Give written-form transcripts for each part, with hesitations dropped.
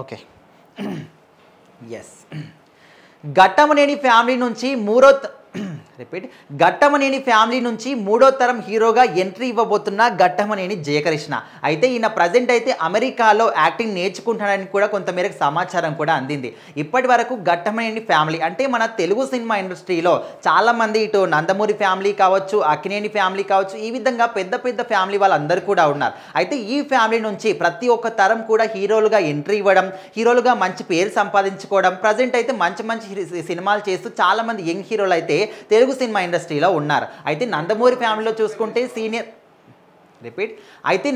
Okay yes Ghattamaneni family నుంచి Ghattamaneni family నుంచి మూడో తరం హీరోగా ఎంట్రీ ఇవ్వబోతున్న ఘట్టమనేని జయకృష్ణ. అయితే ఈయన ప్రజెంట్ అయితే అమెరికాలో యాక్టింగ్ నేర్చుకుంటాడని కూడా కొంతమేరకు సమాచారం కూడా అందింది. ఇప్పటి వరకు ఘట్టమనేని ఫ్యామిలీ అంటే మన తెలుగు సినిమా ఇండస్ట్రీలో చాలామంది ఇటు నందమూరి ఫ్యామిలీ కావచ్చు, అక్కినేని ఫ్యామిలీ కావచ్చు, ఈ విధంగా పెద్ద పెద్ద ఫ్యామిలీ వాళ్ళందరూ కూడా ఉన్నారు. అయితే ఈ ఫ్యామిలీ నుంచి ప్రతి ఒక్క తరం కూడా హీరోలుగా ఎంట్రీ ఇవ్వడం, హీరోలుగా మంచి పేరు సంపాదించుకోవడం, ప్రజెంట్ అయితే మంచి మంచి సినిమాలు చేస్తూ చాలామంది యంగ్ హీరోలు అయితే తెలుగు సినిమా ఇండస్ట్రీలో ఉన్నారు. అయితే నందమూరి ఫ్యామిలీలో చూసుకుంటే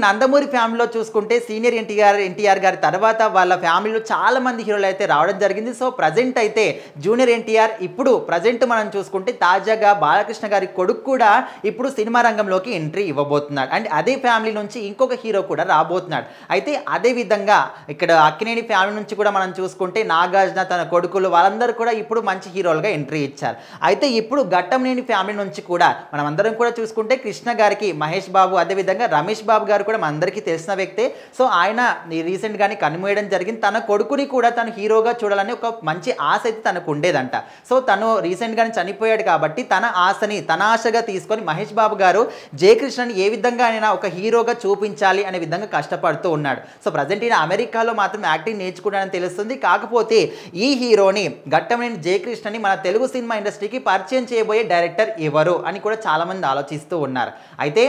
నందమూరి ఫ్యామిలీలో చూసుకుంటే సీనియర్ ఎన్టీఆర్ గారి తర్వాత వాళ్ళ ఫ్యామిలీలో చాలా మంది హీరోలు అయితే రావడం జరిగింది. సో ప్రజెంట్ అయితే జూనియర్ ఎన్టీఆర్ ఇప్పుడు ప్రజెంట్ మనం చూసుకుంటే తాజాగా బాలకృష్ణ గారి కొడుకు కూడా ఇప్పుడు సినిమా రంగంలోకి ఎంట్రీ ఇవ్వబోతున్నాడు. అండ్ అదే ఫ్యామిలీ నుంచి ఇంకొక హీరో కూడా రాబోతున్నాడు. అయితే అదే విధంగా ఇక్కడ అక్కినేని ఫ్యామిలీ నుంచి కూడా మనం చూసుకుంటే నాగార్జున తన కొడుకులు వాళ్ళందరూ కూడా ఇప్పుడు మంచి హీరోలుగా ఎంట్రీ ఇచ్చారు. అయితే ఇప్పుడు ఘట్టమనేని ఫ్యామిలీ నుంచి కూడా మనం అందరం కూడా చూసుకుంటే కృష్ణ గారికి మహేష్ బాబు, అదేవిధంగా రమేష్ బాబు గారు కూడా మనందరికీ తెలిసిన వ్యక్తే. సో ఆయన రీసెంట్గానే కన్నుమూయడం జరిగింది. తన కొడుకుని కూడా తను హీరోగా చూడాలని ఒక మంచి ఆశ అయితే తనకు ఉండేదంట. సో తను రీసెంట్గానే చనిపోయాడు కాబట్టి తన ఆశగా తీసుకొని మహేష్ బాబు గారు జయకృష్ణని ఏ విధంగా అయినా ఒక హీరోగా చూపించాలి అనే విధంగా కష్టపడుతూ ఉన్నాడు. సో ప్రజెంట్ ఈయన అమెరికాలో మాత్రం యాక్టింగ్ నేర్చుకుంటానని తెలుస్తుంది. కాకపోతే ఈ హీరోని ఘట్టమనేని జయకృష్ణని మన తెలుగు సినిమా ఇండస్ట్రీకి పరిచయం చేయబోయే డైరెక్టర్ ఎవరు అని కూడా చాలామంది ఆలోచిస్తూ ఉన్నారు. అయితే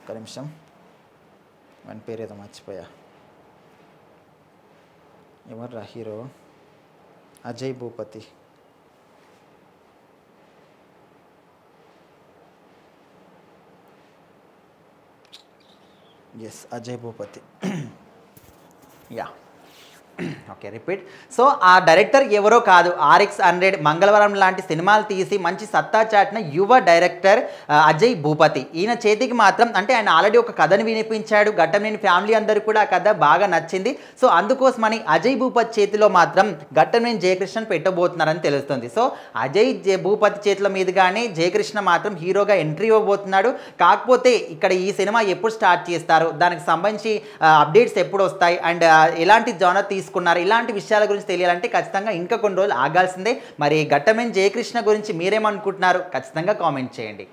ఒక నిమిషం, మన పేరు ఏదో మర్చిపోయా, ఎవర్రా hero? Ajay Bhupathi. Yes, Ajay Bhupathi. Yeah okay so ఆ డైరెక్టర్ ఎవరో కాదు, RX100, మంగళవారం లాంటి సినిమాలు తీసి మంచి సత్తా చాటిన యువ డైరెక్టర్ అజయ్ భూపతి. ఈయన చేతికి మాత్రం అంటే ఆయన ఆల్రెడీ ఒక కథను వినిపించాడు. ఘట్టమనేని ఫ్యామిలీ అందరూ కూడా ఆ కథ బాగా నచ్చింది. సో అందుకోసమని అజయ్ భూపతి చేతిలో మాత్రం ఘట్టమనేని జయకృష్ణ పెట్టబోతున్నారని తెలుస్తుంది. సో అజయ్ భూపతి చేతుల మీదుగానే జయకృష్ణ మాత్రం హీరోగా ఎంట్రీ ఇవ్వబోతున్నాడు. కాకపోతే ఇక్కడ ఈ సినిమా ఎప్పుడు స్టార్ట్ చేస్తారు, దానికి సంబంధించి అప్డేట్స్ ఎప్పుడు వస్తాయి, అండ్ ఎలాంటి జానర్ తీసుకున్నారు, ఇలాంటి విషయాల గురించి తెలియాలంటే ఖచ్చితంగా ఇంకా కొన్ని రోజులు ఆగాల్సిందే. మరి ఘట్టమనేని జయకృష్ణ గురించి మీరేమనుకుంటున్నారు ఖచ్చితంగా కామెంట్ చేయండి.